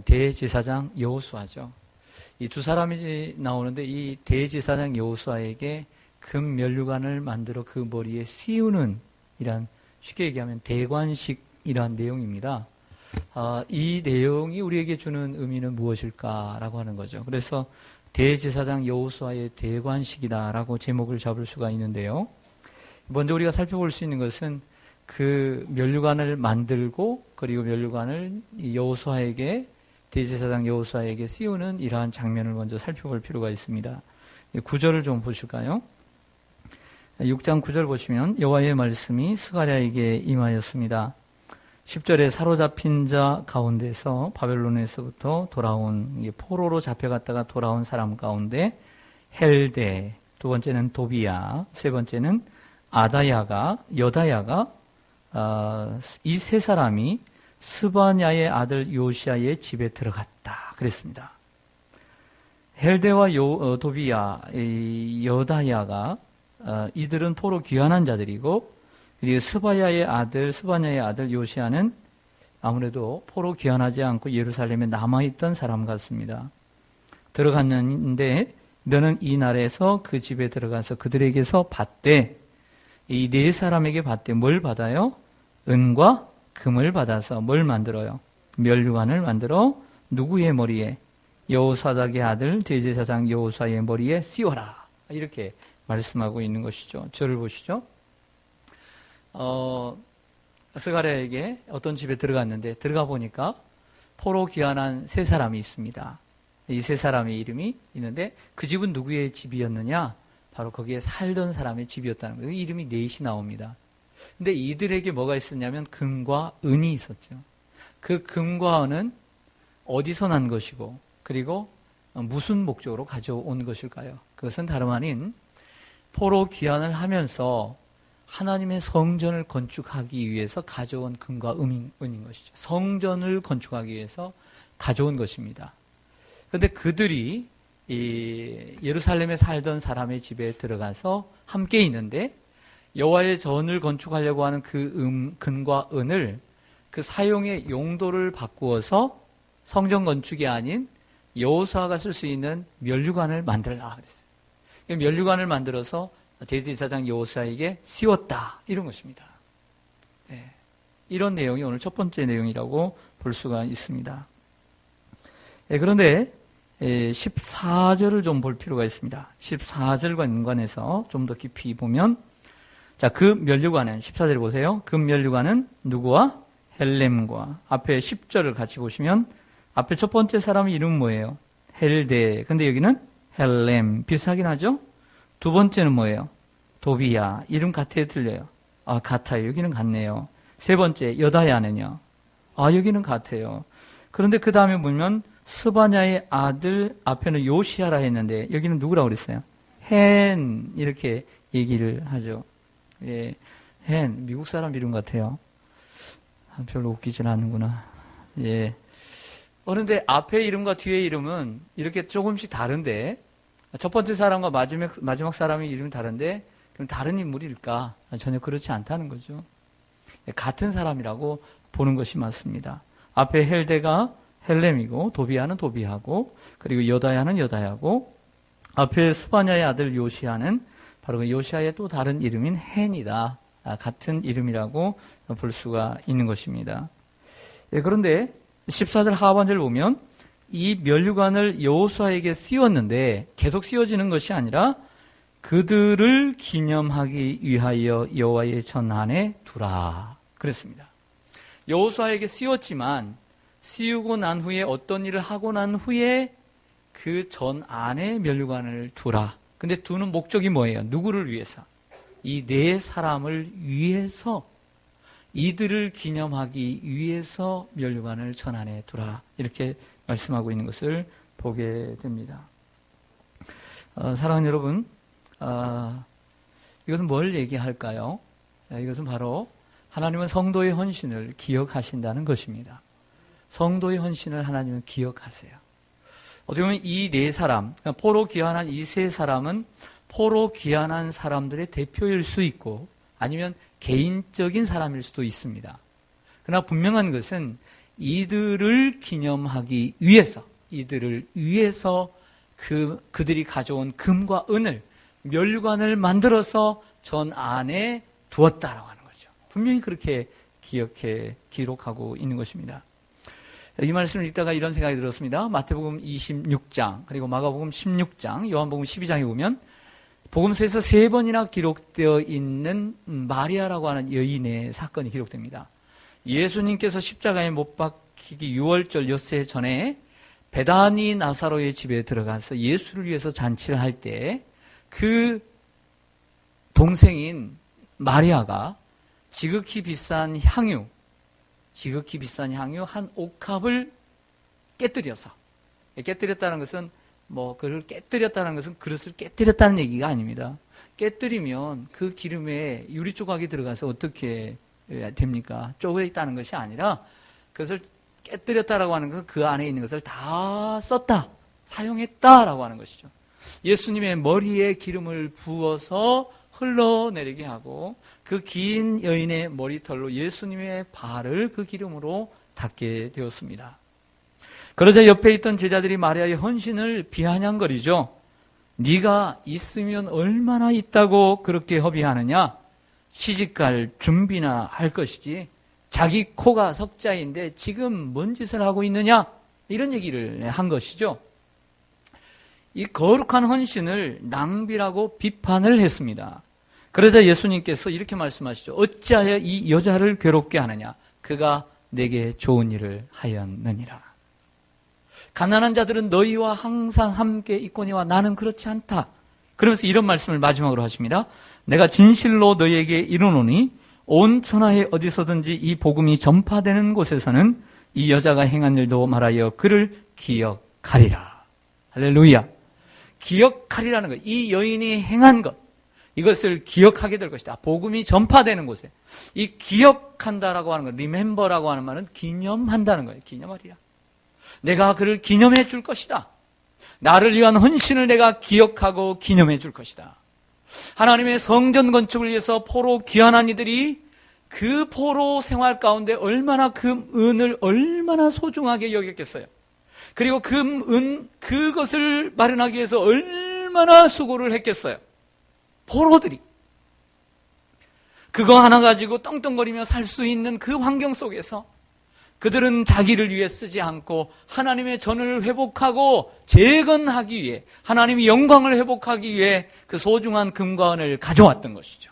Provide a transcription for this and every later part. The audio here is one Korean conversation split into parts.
대제사장 여호수아죠. 이 두 사람이 나오는데 이 대제사장 여호수아에게 금 면류관을 만들어 그 머리에 씌우는 이란, 쉽게 얘기하면 대관식이란 내용입니다. 이 내용이 우리에게 주는 의미는 무엇일까라고 하는 거죠. 그래서 대제사장 여호수아의 대관식이다라고 제목을 잡을 수가 있는데요. 먼저 우리가 살펴볼 수 있는 것은 그 면류관을 만들고 그리고 면류관을 여호수아에게, 대제사장 여호수아에게 씌우는 이러한 장면을 먼저 살펴볼 필요가 있습니다. 9절을 좀 보실까요? 6장 9절 보시면 여호와의 말씀이 스가랴에게 임하였습니다. 10절에 사로잡힌 자 가운데서 바벨론에서부터 돌아온, 포로로 잡혀갔다가 돌아온 사람 가운데 헬데, 두 번째는 도비야, 세 번째는 여다야가 이 세 사람이 스바냐의 아들 요시야의 집에 들어갔다 그랬습니다. 헬데와 도비야, 여다야가 이들은 포로 귀환한 자들이고, 그리고 스바냐의 아들 요시야는 아무래도 포로 귀환하지 않고 예루살렘에 남아있던 사람 같습니다. 들어갔는데 너는 이 날에서 그 집에 들어가서 그들에게서 받되, 이 네 사람에게 받되 뭘 받아요? 은과 금을 받아서 뭘 만들어요? 면류관을 만들어 누구의 머리에? 여호사닥의 아들 대제사장 여호수아의 머리에 씌워라. 이렇게 말씀하고 있는 것이죠. 저를 보시죠. 스가랴에게 어떤 집에 들어갔는데 들어가 보니까 포로 귀환한 세 사람이 있습니다. 이 세 사람의 이름이 있는데 그 집은 누구의 집이었느냐? 바로 거기에 살던 사람의 집이었다는 거예요. 이름이 넷이 나옵니다. 근데 이들에게 뭐가 있었냐면 금과 은이 있었죠. 그 금과 은은 어디서 난 것이고 그리고 무슨 목적으로 가져온 것일까요? 그것은 다름 아닌 포로 귀환을 하면서 하나님의 성전을 건축하기 위해서 가져온 금과 은인 것이죠. 성전을 건축하기 위해서 가져온 것입니다. 그런데 그들이 이 예루살렘에 살던 사람의 집에 들어가서 함께 있는데 여호와의 전을 건축하려고 하는 그 금과 은을 그 사용의 용도를 바꾸어서 성전 건축이 아닌 여호수아가 쓸 수 있는 면류관을 만들라 그랬어요. 면류관을 만들어서 대제사장 여호수아에게 씌웠다 이런 것입니다. 네. 이런 내용이 오늘 첫 번째 내용이라고 볼 수가 있습니다. 네, 그런데 14절을 좀 볼 필요가 있습니다. 14절과 연관해서 좀 더 깊이 보면, 자, 그 면류관은 14절 보세요. 그 면류관은 누구와? 헬렘과. 앞에 10절을 같이 보시면 앞에 첫 번째 사람의 이름은 뭐예요? 헬데. 근데 여기는 헬렘. 비슷하긴 하죠? 두 번째는 뭐예요? 도비야. 이름 같아요, 틀려요? 같아요. 여기는 같네요. 세 번째 여다야는요? 여기는 같아요. 그런데 그 다음에 보면 스바냐의 아들, 앞에는 요시야라 했는데 여기는 누구라고 그랬어요? 헨 이렇게 얘기를 하죠. 예, 헨 미국 사람 이름 같아요. 별로 웃기진 않는구나. 예. 그런데 앞에 이름과 뒤에 이름은 이렇게 조금씩 다른데 첫 번째 사람과 마지막 사람의 이름이 다른데 그럼 다른 인물일까? 전혀 그렇지 않다는 거죠. 같은 사람이라고 보는 것이 맞습니다. 앞에 헬데가 헬렘이고 도비야는 도비하고 그리고 여다야는 여다야고 앞에 스바냐의 아들 요시야는 바로 그 요시야의 또 다른 이름인 헨이다. 같은 이름이라고 볼 수가 있는 것입니다. 그런데 14절 하반절 보면 이 면류관을 여호수아에게 씌웠는데 계속 씌워지는 것이 아니라 그들을 기념하기 위하여 여호와의 전 안에 두라 그랬습니다. 여호수아에게 씌웠지만 씌우고 난 후에 어떤 일을 하고 난 후에 그 전 안에 면류관을 두라. 근데 두는 목적이 뭐예요? 누구를 위해서? 이 네 사람을 위해서, 이들을 기념하기 위해서 면류관을 전 안에 두라. 이렇게 말씀하고 있는 것을 보게 됩니다. 사랑하는 여러분, 이것은 뭘 얘기할까요? 이것은 바로 하나님은 성도의 헌신을 기억하신다는 것입니다. 성도의 헌신을 하나님은 기억하세요. 어떻게 보면 이 네 사람, 포로 귀환한 이 세 사람은 포로 귀환한 사람들의 대표일 수 있고 아니면 개인적인 사람일 수도 있습니다. 그러나 분명한 것은 이들을 기념하기 위해서, 이들을 위해서 그들이 가져온 금과 은을, 멸관을 만들어서 전 안에 두었다라고 하는 거죠. 분명히 그렇게 기록하고 있는 것입니다. 이 말씀을 읽다가 이런 생각이 들었습니다. 마태복음 26장, 그리고 마가복음 16장, 요한복음 12장에 보면 복음서에서 3번이나 기록되어 있는 마리아라고 하는 여인의 사건이 기록됩니다. 예수님께서 십자가에 못 박히기 6월절 엿새 전에 베다니 나사로의 집에 들어가서 예수를 위해서 잔치를 할 때 그 동생인 마리아가 지극히 비싼 향유 한 옥합을 깨뜨려서, 깨뜨렸다는 것은 그를 깨뜨렸다는 것은 그릇을 깨뜨렸다는 얘기가 아닙니다. 깨뜨리면 그 기름에 유리 조각이 들어가서 어떻게 됩니까? 쪼개 있다는 것이 아니라 그것을 깨뜨렸다라고 하는 것은 그 안에 있는 것을 다 썼다, 사용했다라고 하는 것이죠. 예수님의 머리에 기름을 부어서 흘러내리게 하고 그 긴 여인의 머리털로 예수님의 발을 그 기름으로 닦게 되었습니다. 그러자 옆에 있던 제자들이 마리아의 헌신을 비아냥거리죠. 네가 있으면 얼마나 있다고 그렇게 허비하느냐? 시집갈 준비나 할 것이지 자기 코가 석자인데 지금 뭔 짓을 하고 있느냐? 이런 얘기를 한 것이죠. 이 거룩한 헌신을 낭비라고 비판을 했습니다. 그러자 예수님께서 이렇게 말씀하시죠. 어찌하여 이 여자를 괴롭게 하느냐? 그가 내게 좋은 일을 하였느니라. 가난한 자들은 너희와 항상 함께 있거니와 나는 그렇지 않다. 그러면서 이런 말씀을 마지막으로 하십니다. 내가 진실로 너희에게 이르노니 온 천하에 어디서든지 이 복음이 전파되는 곳에서는 이 여자가 행한 일도 말하여 그를 기억하리라. 할렐루야. 기억하리라는 것, 이 여인이 행한 것, 이것을 기억하게 될 것이다. 복음이 전파되는 곳에 이 기억한다라고 하는 것, remember라고 하는 말은 기념한다는 거예요. 기념하리라. 내가 그를 기념해 줄 것이다. 나를 위한 헌신을 내가 기억하고 기념해 줄 것이다. 하나님의 성전 건축을 위해서 포로 귀환한 이들이 그 포로 생활 가운데 얼마나 그 은을 얼마나 소중하게 여겼겠어요. 그리고 그것을 마련하기 위해서 얼마나 수고를 했겠어요. 포로들이 그거 하나 가지고 떵떵거리며 살 수 있는 그 환경 속에서 그들은 자기를 위해 쓰지 않고 하나님의 전을 회복하고 재건하기 위해, 하나님의 영광을 회복하기 위해 그 소중한 금과 은을 가져왔던 것이죠.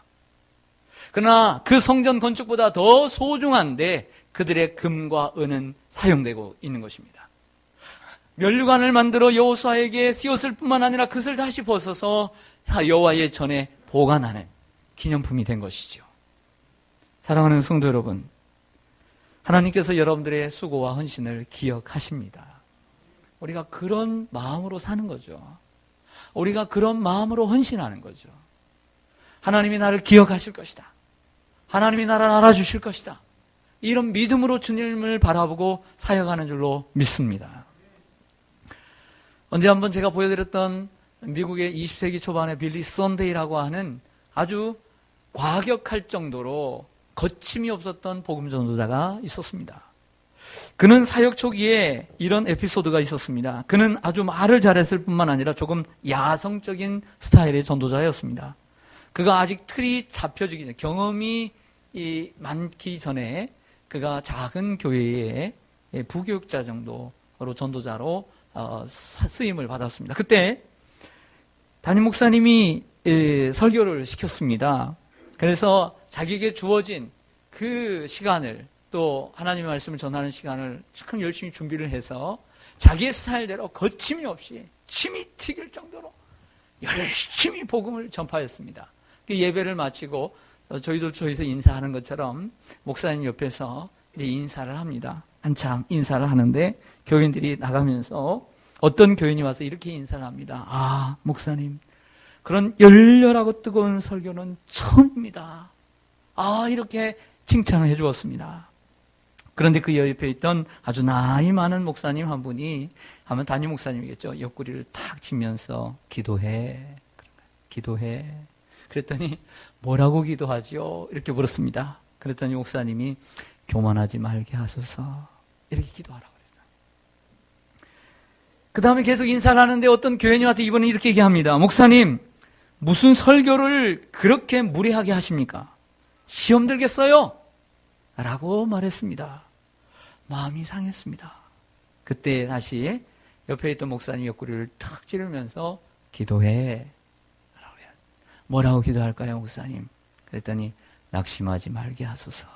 그러나 그 성전 건축보다 더 소중한데 그들의 금과 은은 사용되고 있는 것입니다. 면류관을 만들어 여호수아에게 씌웠을 뿐만 아니라 그것을 다시 벗어서 여호와의 전에 보관하는 기념품이 된 것이죠. 사랑하는 성도 여러분, 하나님께서 여러분들의 수고와 헌신을 기억하십니다. 우리가 그런 마음으로 사는 거죠. 우리가 그런 마음으로 헌신하는 거죠. 하나님이 나를 기억하실 것이다. 하나님이 나를 알아주실 것이다. 이런 믿음으로 주님을 바라보고 사역하는 줄로 믿습니다. 언제 한번 제가 보여드렸던 미국의 20세기 초반의 빌리 선데이라고 하는 아주 과격할 정도로 거침이 없었던 복음 전도자가 있었습니다. 그는 사역 초기에 이런 에피소드가 있었습니다. 그는 아주 말을 잘했을 뿐만 아니라 조금 야성적인 스타일의 전도자였습니다. 그가 아직 틀이 잡혀지기 전에, 경험이 많기 전에 그가 작은 교회의 부교육자 정도로 전도자로 쓰임을 받았습니다. 그때 담임 목사님이 설교를 시켰습니다. 그래서 자기에게 주어진 그 시간을, 또 하나님의 말씀을 전하는 시간을 참 열심히 준비를 해서 자기의 스타일대로 거침이 없이 침이 튀길 정도로 열심히 복음을 전파했습니다. 그 예배를 마치고 저희서 인사하는 것처럼 목사님 옆에서 인사를 합니다. 한참 인사를 하는데 교인들이 나가면서 어떤 교인이 와서 이렇게 인사를 합니다. 아, 목사님, 그런 열렬하고 뜨거운 설교는 처음입니다. 아, 이렇게 칭찬을 해주었습니다. 그런데 그 옆에 있던 아주 나이 많은 목사님 한 분이, 하면 담임 목사님이겠죠, 옆구리를 탁 치면서 기도해. 그랬더니 뭐라고 기도하지요? 이렇게 물었습니다. 그랬더니 목사님이 교만하지 말게 하소서. 이렇게 기도하라고 그랬어요. 그 다음에 계속 인사를 하는데 어떤 교인이 와서 이번에 이렇게 얘기합니다. 목사님, 무슨 설교를 그렇게 무례하게 하십니까? 시험 들겠어요? 라고 말했습니다. 마음이 상했습니다. 그때 다시 옆에 있던 목사님 옆구리를 탁 찌르면서 기도해. 뭐라고 기도할까요, 목사님? 그랬더니 낙심하지 말게 하소서.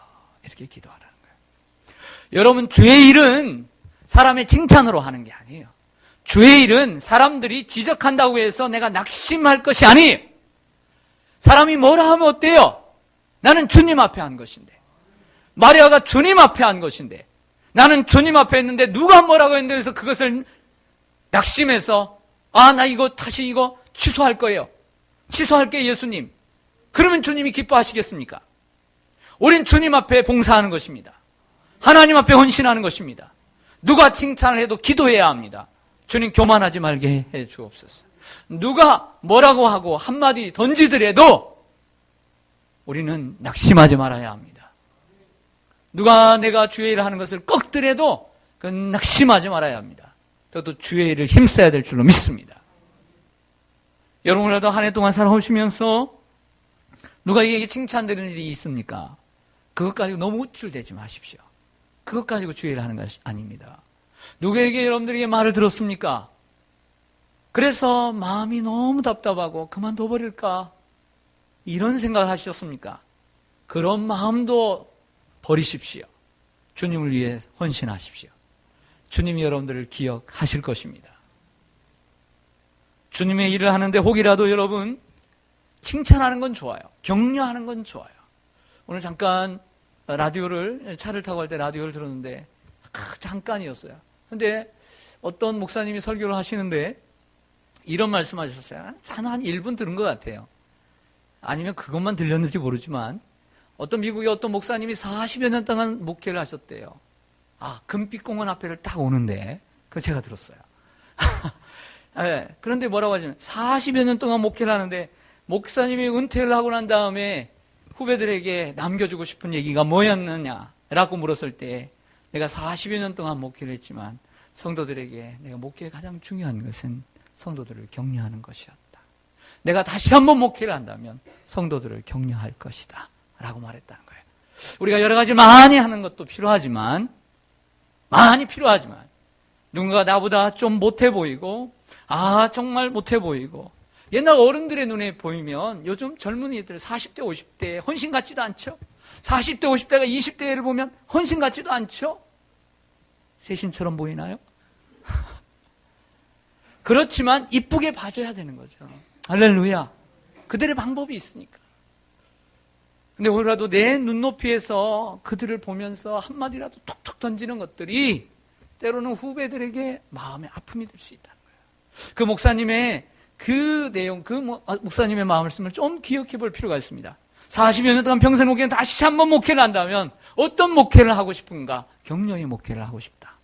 이렇게 기도하라는 거예요. 여러분, 주의 일은 사람의 칭찬으로 하는 게 아니에요. 주의 일은 사람들이 지적한다고 해서 내가 낙심할 것이 아니에요. 사람이 뭐라 하면 어때요? 나는 주님 앞에 한 것인데. 마리아가 주님 앞에 한 것인데. 나는 주님 앞에 했는데 누가 뭐라고 했는데 그래서 그것을 낙심해서 나 이거 다시 이거 취소할 거예요. 취소할게요, 예수님. 그러면 주님이 기뻐하시겠습니까? 우린 주님 앞에 봉사하는 것입니다. 하나님 앞에 헌신하는 것입니다. 누가 칭찬을 해도 기도해야 합니다. 주님 교만하지 말게 해 주옵소서. 누가 뭐라고 하고 한마디 던지더라도 우리는 낙심하지 말아야 합니다. 누가 내가 주의 일을 하는 것을 꺾더라도 그건 낙심하지 말아야 합니다. 저도 주의 일을 힘써야 될 줄로 믿습니다. 여러분이라도 한 해 동안 살아오시면서 누가 이에게 칭찬드리는 일이 있습니까? 그것 가지고 너무 우쭐대지 마십시오. 그것 가지고 주의 일을 하는 것이 아닙니다. 누구에게 여러분들에게 말을 들었습니까? 그래서 마음이 너무 답답하고 그만둬버릴까? 이런 생각을 하셨습니까? 그런 마음도 버리십시오. 주님을 위해 헌신하십시오. 주님이 여러분들을 기억하실 것입니다. 주님의 일을 하는데 혹이라도 여러분 칭찬하는 건 좋아요. 격려하는 건 좋아요. 오늘 잠깐 차를 타고 갈 때 라디오를 들었는데 잠깐이었어요. 근데 어떤 목사님이 설교를 하시는데 이런 말씀하셨어요. 한 1분 들은 것 같아요. 아니면 그것만 들렸는지 모르지만 어떤 미국의 어떤 목사님이 40여 년 동안 목회를 하셨대요. 금빛공원 앞에를 딱 오는데 그거 제가 들었어요. 네, 그런데 뭐라고 하냐면 40여 년 동안 목회를 하는데 목사님이 은퇴를 하고 난 다음에 후배들에게 남겨주고 싶은 얘기가 뭐였느냐라고 물었을 때 내가 40여 년 동안 목회를 했지만 성도들에게 내가 목회의 가장 중요한 것은 성도들을 격려하는 것이었다. 내가 다시 한번 목회를 한다면 성도들을 격려할 것이다 라고 말했다는 거예요. 우리가 여러 가지 많이 하는 것도 필요하지만 누군가 나보다 좀 못해 보이고 정말 못해 보이고 옛날 어른들의 눈에 보이면 요즘 젊은이들 40대 50대 헌신 같지도 않죠. 40대 50대가 20대를 보면 헌신 같지도 않죠. 세신처럼 보이나요? 그렇지만 이쁘게 봐줘야 되는 거죠. 할렐루야. 그들의 방법이 있으니까. 근데 오히려도 내 눈높이에서 그들을 보면서 한마디라도 툭툭 던지는 것들이 때로는 후배들에게 마음의 아픔이 될 수 있다는 거예요. 그 목사님의 그 내용, 목사님의 말씀을 좀 기억해 볼 필요가 있습니다. 40여 년 동안 평생 목회는 다시 한번 목회를 한다면 어떤 목회를 하고 싶은가? 격려의 목회를 하고 싶다.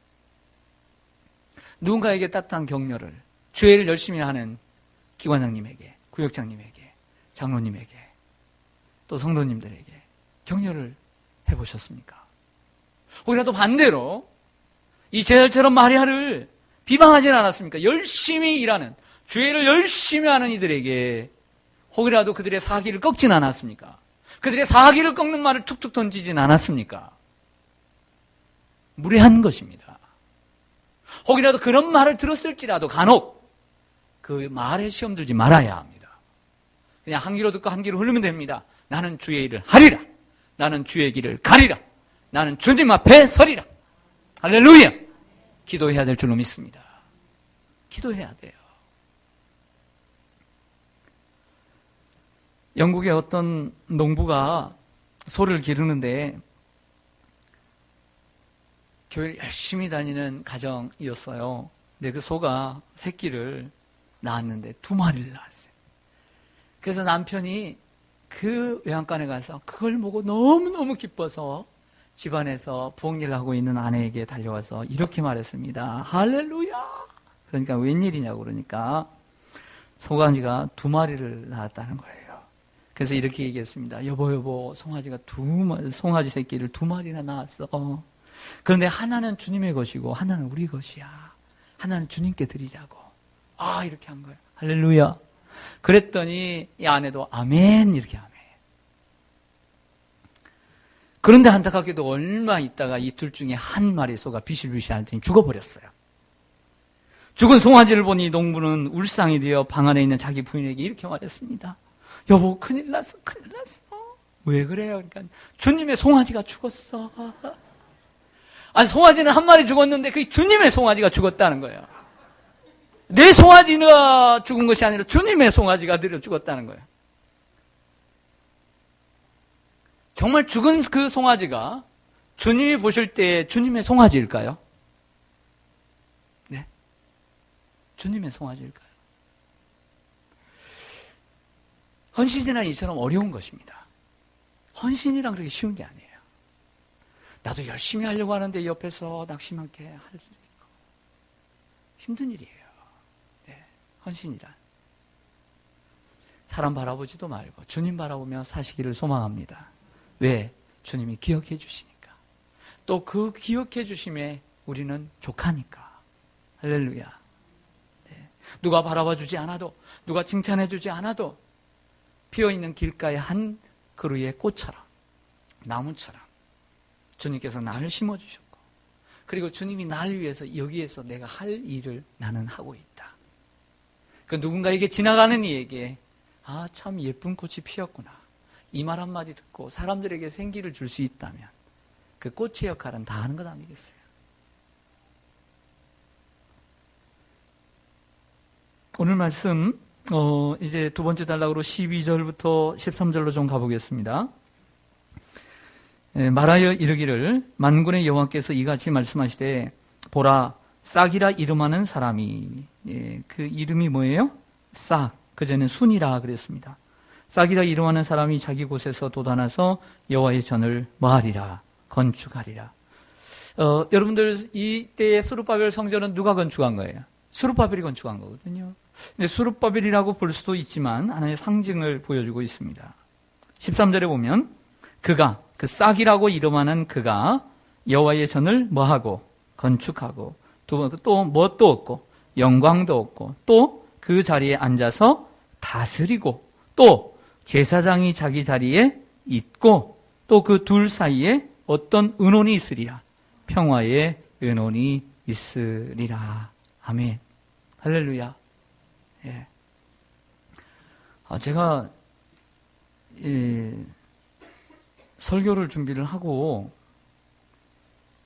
누군가에게 따뜻한 격려를, 죄를 열심히 하는 기관장님에게, 구역장님에게, 장로님에게, 또 성도님들에게 격려를 해보셨습니까? 혹이라도 반대로 이 제자처럼 마리아를 비방하지는 않았습니까? 열심히 일하는, 죄를 열심히 하는 이들에게 혹이라도 그들의 사기를 꺾진 않았습니까? 그들의 사기를 꺾는 말을 툭툭 던지진 않았습니까? 무례한 것입니다. 혹이라도 그런 말을 들었을지라도 간혹 그 말에 시험 들지 말아야 합니다. 그냥 한 귀로 듣고 한 귀로 흐르면 됩니다. 나는 주의 일을 하리라. 나는 주의 길을 가리라. 나는 주님 앞에 서리라. 할렐루야. 기도해야 될 줄로 믿습니다. 기도해야 돼요. 영국의 어떤 농부가 소를 기르는데 교회를 열심히 다니는 가정이었어요. 근데 그 소가 새끼를 낳았는데 2마리를 낳았어요. 그래서 남편이 그 외양간에 가서 그걸 보고 너무너무 기뻐서 집안에서 부엌일을 하고 있는 아내에게 달려와서 이렇게 말했습니다. 할렐루야! 그러니까 웬일이냐고 그러니까 송아지가 2마리를 낳았다는 거예요. 그래서 이렇게 얘기했습니다. 여보, 송아지 새끼를 2마리나 낳았어. 그런데 하나는 주님의 것이고 하나는 우리 것이야. 하나는 주님께 드리자고. 이렇게 한 거예요. 할렐루야. 그랬더니 이 아내도 아멘 이렇게 아멘. 그런데 안타깝게도 얼마 있다가 이 둘 중에 한 마리 소가 비실비실 하더니 죽어버렸어요. 죽은 송아지를 보니 농부는 울상이 되어 방 안에 있는 자기 부인에게 이렇게 말했습니다. 여보, 큰일 났어, 큰일 났어. 왜 그래요? 그러니까 주님의 송아지가 죽었어. 아니, 송아지는 한 마리 죽었는데 그게 주님의 송아지가 죽었다는 거예요. 내 송아지가 죽은 것이 아니라 주님의 송아지가 들여 죽었다는 거예요. 정말 죽은 그 송아지가 주님이 보실 때 주님의 송아지일까요? 네. 주님의 송아지일까요? 헌신이란 이처럼 어려운 것입니다. 헌신이란 그렇게 쉬운 게 아니에요. 나도 열심히 하려고 하는데 옆에서 낙심하게 할 수 있고 힘든 일이에요. 네. 헌신이란. 사람 바라보지도 말고 주님 바라보며 사시기를 소망합니다. 왜? 주님이 기억해 주시니까. 또 그 기억해 주심에 우리는 족하니까. 할렐루야. 네. 누가 바라봐 주지 않아도, 누가 칭찬해 주지 않아도 피어있는 길가의 한 그루의 꽃처럼, 나무처럼 주님께서 나를 심어주셨고, 그리고 주님이 나를 위해서 여기에서 내가 할 일을 나는 하고 있다. 그 누군가에게 지나가는 이에게 참 예쁜 꽃이 피었구나. 이 말 한마디 듣고 사람들에게 생기를 줄 수 있다면 그 꽃의 역할은 다 하는 것 아니겠어요? 오늘 말씀 이제 두 번째 단락으로 12절부터 13절로 좀 가보겠습니다. 말하여 이르기를 만군의 여호와께서 이같이 말씀하시되 보라 싹이라 이름하는 사람이 그 이름이 뭐예요? 싹. 그전에는 순이라 그랬습니다. 싹이라 이름하는 사람이 자기 곳에서 돋아나서 여호와의 전을 뭐하리라? 건축하리라. 여러분들 이때의 수룹바벨 성전은 누가 건축한 거예요? 수룹바벨이 건축한 거거든요. 근데 수룹바벨이라고 볼 수도 있지만 하나의 상징을 보여주고 있습니다. 13절에 보면 그가 그 싹이라고 이름하는 그가 여호와의 전을 뭐하고 건축하고 또 뭣도 없고 영광도 없고 또 그 자리에 앉아서 다스리고 또 제사장이 자기 자리에 있고 또 그 둘 사이에 어떤 은혼이 있으리라. 평화의 은혼이 있으리라. 아멘. 할렐루야. 예. 제가 설교를 준비를 하고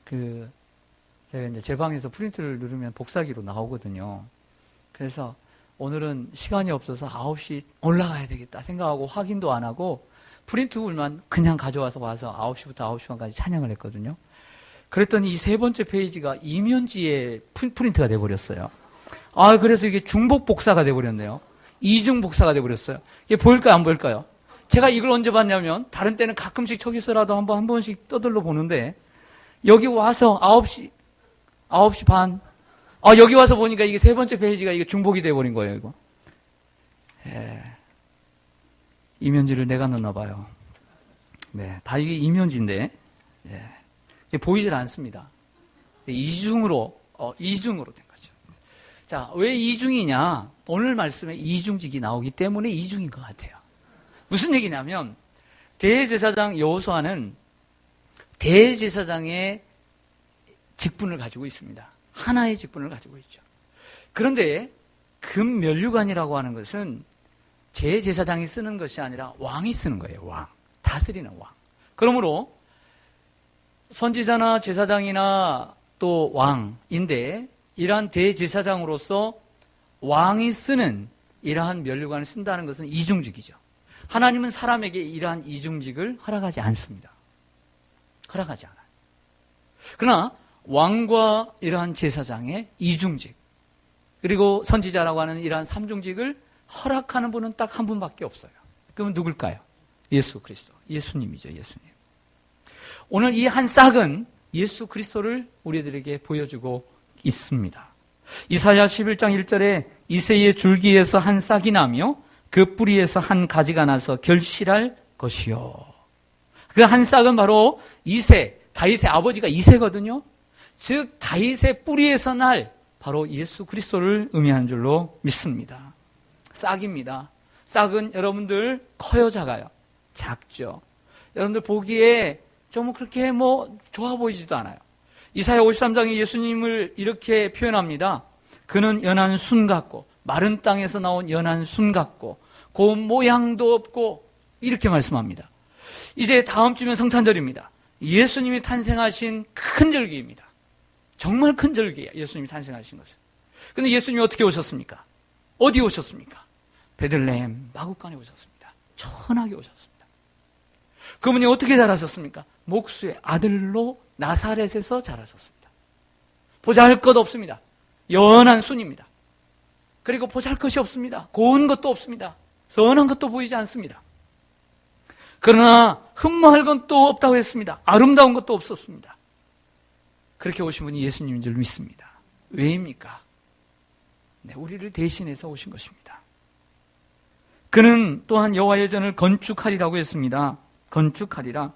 제가 이제 제 방에서 프린트를 누르면 복사기로 나오거든요. 그래서 오늘은 시간이 없어서 9시 올라가야 되겠다 생각하고 확인도 안 하고 프린트물만 그냥 가져와서 9시부터 9시 반까지 찬양을 했거든요. 그랬더니 이 세 번째 페이지가 이면지의 프린트가 돼버렸어요. 그래서 이게 중복 복사가 돼버렸네요. 이중 복사가 돼버렸어요. 이게 보일까요? 안 보일까요? 제가 이걸 언제 봤냐면 다른 때는 가끔씩 저기서라도 한 번씩 떠들러 보는데 여기 와서 9시 반 여기 와서 보니까 이게 세 번째 페이지가 이게 중복이 돼버린 거예요, 이거. 이면지를 내가 넣나 봐요. 네, 다 이게 이면지인데, 이게 보이질 않습니다. 이중으로 된 거죠. 자, 왜 이중이냐? 오늘 말씀에 이중직이 나오기 때문에 이중인 것 같아요. 무슨 얘기냐면, 대제사장 여호수아는 대제사장의 직분을 가지고 있습니다. 하나의 직분을 가지고 있죠. 그런데 금면류관이라고 하는 것은 제사장이 쓰는 것이 아니라 왕이 쓰는 거예요. 왕. 다스리는 왕. 그러므로 선지자나 제사장이나 또 왕인데 이러한 대제사장으로서 왕이 쓰는 이러한 면류관을 쓴다는 것은 이중직이죠. 하나님은 사람에게 이러한 이중직을 허락하지 않습니다. 허락하지 않아요. 그러나 왕과 이러한 제사장의 이중직, 그리고 선지자라고 하는 이러한 삼중직을 허락하는 분은 딱 한 분밖에 없어요. 그러면 누굴까요? 예수 그리스도. 예수님이죠, 예수님. 오늘 이 한 싹은 예수 그리스도를 우리들에게 보여주고 있습니다. 이사야 11장 1절에 이새의 줄기에서 한 싹이 나며 그 뿌리에서 한 가지가 나서 결실할 것이요. 그 한 싹은 바로 이새, 다윗의 아버지가 이새거든요. 즉 다윗의 뿌리에서 날 바로 예수 그리스도를 의미하는 줄로 믿습니다. 싹입니다. 싹은 여러분들 커요, 작아요? 작죠. 여러분들 보기에 좀 그렇게 좋아 보이지도 않아요. 이사야 53장에 예수님을 이렇게 표현합니다. 그는 연한 순 같고 마른 땅에서 나온 연한 순 같고 고운 모양도 없고 이렇게 말씀합니다. 이제 다음 주면 성탄절입니다. 예수님이 탄생하신 큰 절기입니다. 정말 큰 절기예요. 예수님이 탄생하신 것은. 근데 예수님이 어떻게 오셨습니까? 어디 오셨습니까? 베들레헴 마구간에 오셨습니다. 천하게 오셨습니다. 그분이 어떻게 자라셨습니까? 목수의 아들로 나사렛에서 자라셨습니다. 보잘것 없습니다. 연한 순입니다. 그리고 보잘것이 없습니다. 고운 것도 없습니다. 선한 것도 보이지 않습니다. 그러나 흠모할 건 또 없다고 했습니다. 아름다운 것도 없었습니다. 그렇게 오신 분이 예수님인 줄 믿습니다. 왜입니까? 네, 우리를 대신해서 오신 것입니다. 그는 또한 여호와의 전을 건축하리라고 했습니다. 건축하리라.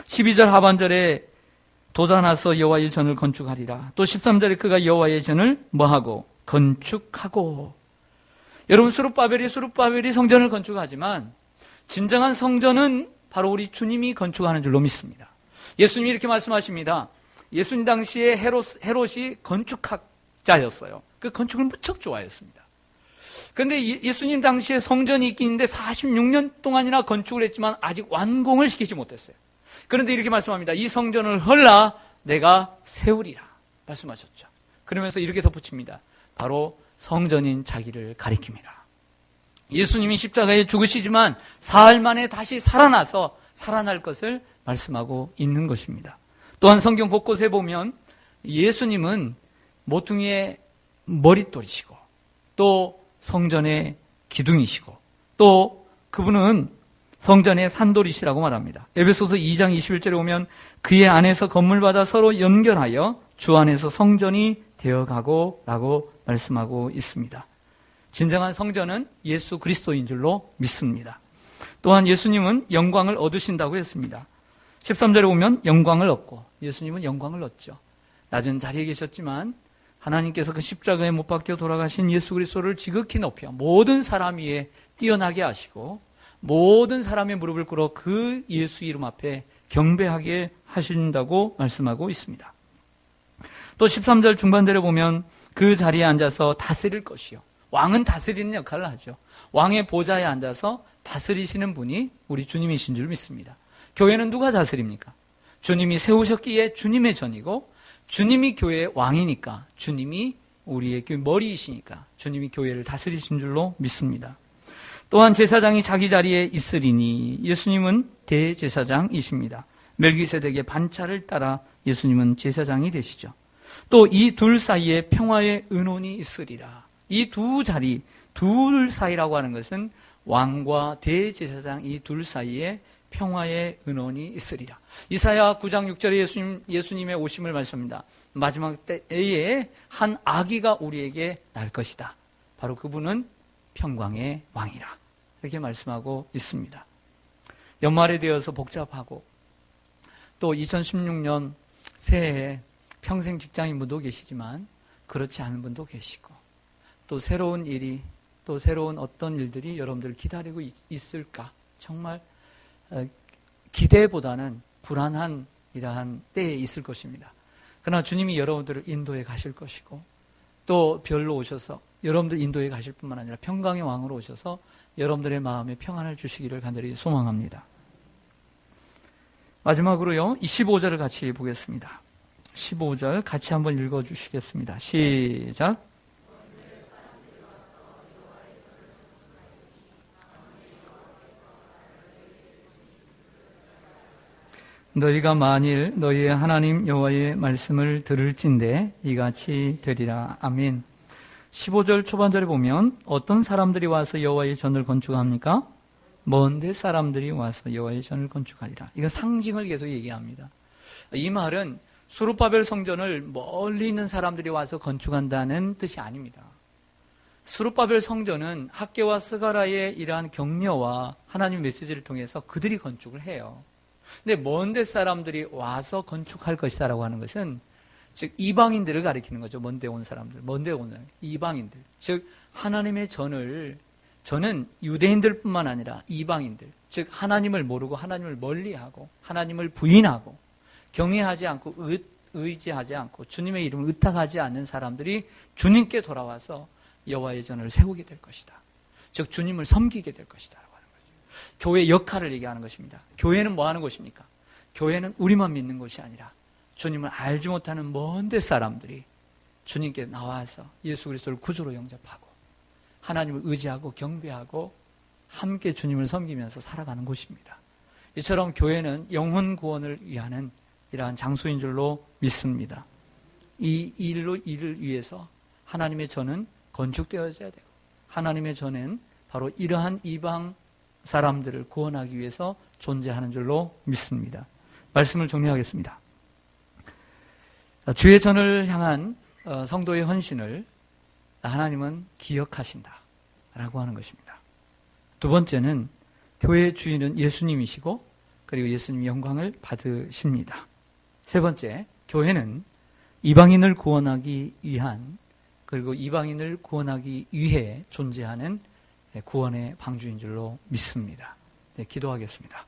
12절 하반절에 도전하서 여호와의 전을 건축하리라. 또 13절에 그가 여호와의 전을 뭐하고? 건축하고. 여러분 수룹바벨이 성전을 건축하지만 진정한 성전은 바로 우리 주님이 건축하는 줄로 믿습니다. 예수님이 이렇게 말씀하십니다. 예수님 당시에 헤롯이 건축학자였어요. 그 건축을 무척 좋아했습니다. 그런데 예수님 당시에 성전이 있긴 있는데 46년 동안이나 건축을 했지만 아직 완공을 시키지 못했어요. 그런데 이렇게 말씀합니다. 이 성전을 헐라 내가 세우리라 말씀하셨죠. 그러면서 이렇게 덧붙입니다. 바로 성전인 자기를 가리킵니다. 예수님이 십자가에 죽으시지만 사흘 만에 다시 살아나서 살아날 것을 말씀하고 있는 것입니다. 또한 성경 곳곳에 보면 예수님은 모퉁이의 머릿돌이시고 또 성전의 기둥이시고 또 그분은 성전의 산돌이시라고 말합니다. 에베소서 2장 21절에 보면 그의 안에서 건물마다 서로 연결하여 주 안에서 성전이 되어가고 라고 말씀하고 있습니다. 진정한 성전은 예수 그리스도인 줄로 믿습니다. 또한 예수님은 영광을 얻으신다고 했습니다. 13절에 보면 영광을 얻고 예수님은 영광을 얻죠. 낮은 자리에 계셨지만 하나님께서 그 십자가에 못 박혀 돌아가신 예수 그리스도를 지극히 높여 모든 사람 위에 뛰어나게 하시고 모든 사람의 무릎을 꿇어 그 예수 이름 앞에 경배하게 하신다고 말씀하고 있습니다. 또 13절 중반절에 보면 그 자리에 앉아서 다스릴 것이요. 왕은 다스리는 역할을 하죠. 왕의 보좌에 앉아서 다스리시는 분이 우리 주님이신 줄 믿습니다. 교회는 누가 다스립니까? 주님이 세우셨기에 주님의 전이고 주님이 교회의 왕이니까 주님이 우리의 머리이시니까 주님이 교회를 다스리신 줄로 믿습니다. 또한 제사장이 자기 자리에 있으리니 예수님은 대제사장이십니다. 멜기세덱의 반차를 따라 예수님은 제사장이 되시죠. 또 이 둘 사이에 평화의 은원이 있으리라. 이 두 자리, 둘 사이라고 하는 것은 왕과 대제사장 이 둘 사이에 평화의 은원이 있으리라. 이사야 9장 6절에 예수님의 오심을 말씀합니다. 마지막 때에 한 아기가 우리에게 날 것이다. 바로 그분은 평강의 왕이라. 이렇게 말씀하고 있습니다. 연말에 되어서 복잡하고 또 2016년 새해에 평생 직장인 분도 계시지만 그렇지 않은 분도 계시고 또 새로운 일이 또 새로운 어떤 일들이 여러분들을 기다리고 있을까 정말 기대보다는 불안한 이러한 때에 있을 것입니다. 그러나 주님이 여러분들을 인도에 가실 것이고 또 별로 오셔서 여러분들 인도에 가실 뿐만 아니라 평강의 왕으로 오셔서 여러분들의 마음에 평안을 주시기를 간절히 소망합니다. 마지막으로요 15절을 같이 보겠습니다. 15절 같이 한번 읽어주시겠습니다. 시작. 너희가 만일 너희의 하나님 여호와의 말씀을 들을진대 이같이 되리라. 아멘. 15절 초반절에 보면 어떤 사람들이 와서 여호와의 전을 건축합니까? 먼데 사람들이 와서 여호와의 전을 건축하리라. 이건 상징을 계속 얘기합니다. 이 말은 수룹바벨 성전을 멀리 있는 사람들이 와서 건축한다는 뜻이 아닙니다. 수룹바벨 성전은 학개와 스가라의 이러한 격려와 하나님 메시지를 통해서 그들이 건축을 해요. 근데 먼데 사람들이 와서 건축할 것이다라고 하는 것은 즉 이방인들을 가리키는 거죠. 먼데 온 사람들, 먼데 온 사람, 이방인들. 즉 하나님의 저는 유대인들뿐만 아니라 이방인들, 즉 하나님을 모르고 하나님을 멀리하고 하나님을 부인하고 경외하지 않고 의지하지 않고 주님의 이름을 의탁하지 않는 사람들이 주님께 돌아와서 여호와의 전을 세우게 될 것이다. 즉 주님을 섬기게 될 것이다 라고 하는 거죠. 교회의 역할을 얘기하는 것입니다. 교회는 뭐 하는 곳입니까? 교회는 우리만 믿는 곳이 아니라 주님을 알지 못하는 먼데 사람들이 주님께 나와서 예수 그리스도를 구주로 영접하고 하나님을 의지하고 경배하고 함께 주님을 섬기면서 살아가는 곳입니다. 이처럼 교회는 영혼 구원을 위하는 이러한 장소인 줄로 믿습니다. 이 일을 위해서 하나님의 전은 건축되어져야 되고 하나님의 전은 바로 이러한 이방 사람들을 구원하기 위해서 존재하는 줄로 믿습니다. 말씀을 정리하겠습니다. 주의 전을 향한 성도의 헌신을 하나님은 기억하신다 라고 하는 것입니다. 두 번째는 교회의 주인은 예수님이시고 그리고 예수님의 영광을 받으십니다. 세 번째, 교회는 이방인을 구원하기 위한 그리고 이방인을 구원하기 위해 존재하는 구원의 방주인 줄로 믿습니다. 네, 기도하겠습니다.